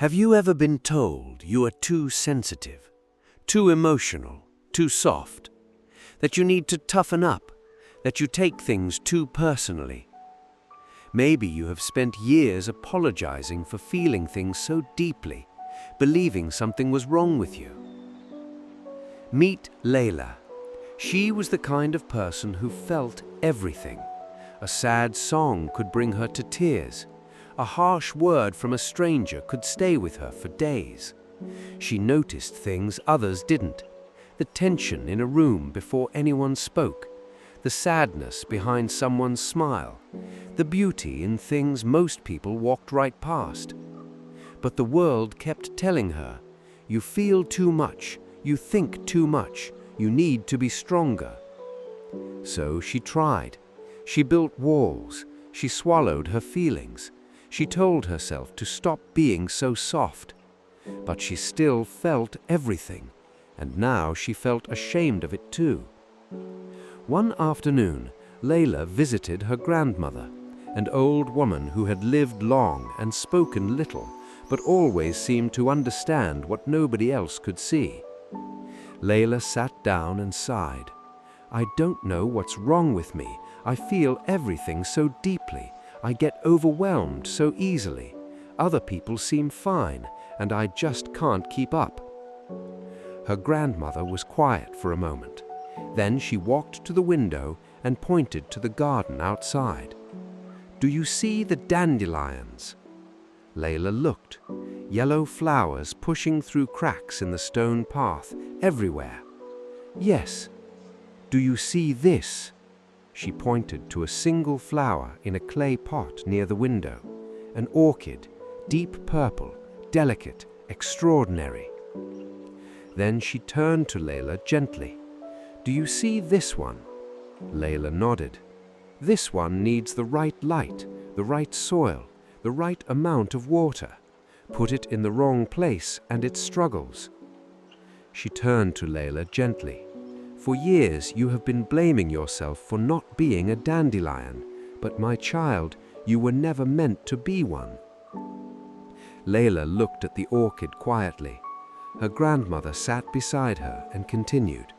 Have you ever been told you are too sensitive, too emotional, too soft, that you need to toughen up, that you take things too personally? Maybe you have spent years apologizing for feeling things so deeply, believing something was wrong with you. Meet Leila. She was the kind of person who felt everything. A sad song could bring her to tears. A harsh word from a stranger could stay with her for days. She noticed things others didn't. The tension in a room before anyone spoke. The sadness behind someone's smile. The beauty in things most people walked right past. But the world kept telling her, you feel too much, you think too much, you need to be stronger. So she tried. She built walls. She swallowed her feelings. She told herself to stop being so soft. But she still felt everything, and now she felt ashamed of it too. One afternoon, Leila visited her grandmother, an old woman who had lived long and spoken little, but always seemed to understand what nobody else could see. Leila sat down and sighed. I don't know what's wrong with me. I feel everything so deeply. I get overwhelmed so easily. Other people seem fine, and I just can't keep up. Her grandmother was quiet for a moment. Then she walked to the window and pointed to the garden outside. Do you see the dandelions? Leila looked. Yellow flowers pushing through cracks in the stone path, everywhere. Yes. Do you see this? She pointed to a single flower in a clay pot near the window. An orchid, deep purple, delicate, extraordinary. Then she turned to Leila gently. Do you see this one? Leila nodded. This one needs the right light, the right soil, the right amount of water. Put it in the wrong place and it struggles. She turned to Leila gently. For years you have been blaming yourself for not being a dandelion, but my child, you were never meant to be one. Leila looked at the orchid quietly. Her grandmother sat beside her and continued.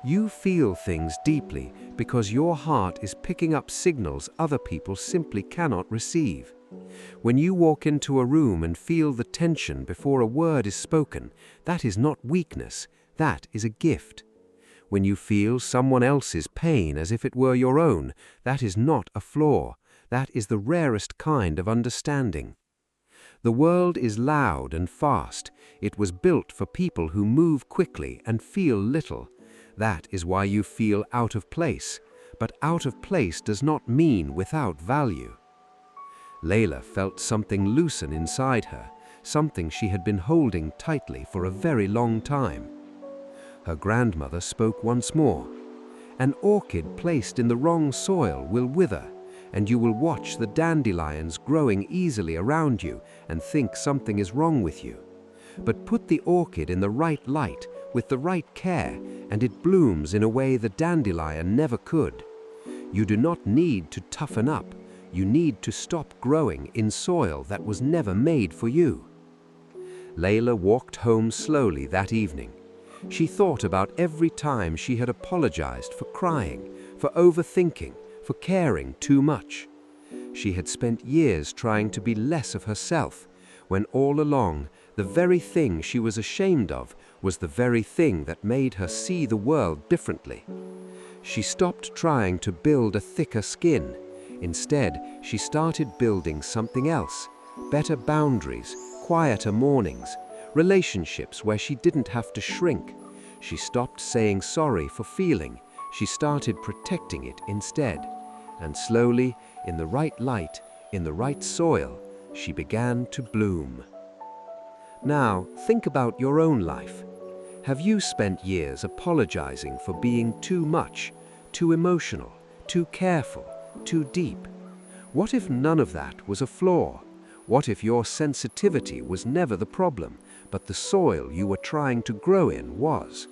You feel things deeply because your heart is picking up signals other people simply cannot receive. When you walk into a room and feel the tension before a word is spoken, that is not weakness, that is a gift. When you feel someone else's pain as if it were your own, that is not a flaw, that is the rarest kind of understanding. The world is loud and fast. It was built for people who move quickly and feel little. That is why you feel out of place. But out of place does not mean without value. Leila felt something loosen inside her, something she had been holding tightly for a very long time. Her grandmother spoke once more. An orchid placed in the wrong soil will wither, and you will watch the dandelions growing easily around you and think something is wrong with you. But put the orchid in the right light, with the right care, and it blooms in a way the dandelion never could. You do not need to toughen up. You need to stop growing in soil that was never made for you. Leila walked home slowly that evening. She thought about every time she had apologized for crying, for overthinking, for caring too much. She had spent years trying to be less of herself, when all along, the very thing she was ashamed of was the very thing that made her see the world differently. She stopped trying to build a thicker skin. Instead, she started building something else, better boundaries, quieter mornings, relationships where she didn't have to shrink. She stopped saying sorry for feeling. She started protecting it instead. And slowly, in the right light, in the right soil, she began to bloom. Now, think about your own life. Have you spent years apologizing for being too much, too emotional, too careful, too deep? What if none of that was a flaw? What if your sensitivity was never the problem, but the soil you were trying to grow in was?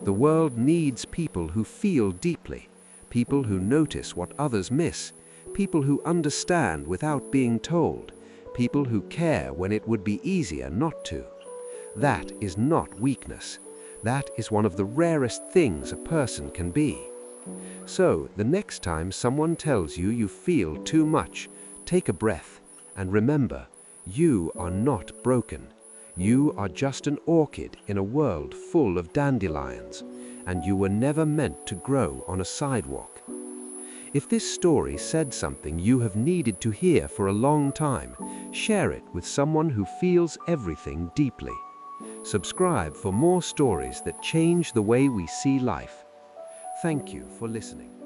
The world needs people who feel deeply, people who notice what others miss, people who understand without being told, people who care when it would be easier not to. That is not weakness. That is one of the rarest things a person can be. So, the next time someone tells you you feel too much, take a breath and remember, you are not broken. You are just an orchid in a world full of dandelions, and you were never meant to grow on a sidewalk. If this story said something you have needed to hear for a long time, share it with someone who feels everything deeply. Subscribe for more stories that change the way we see life. Thank you for listening.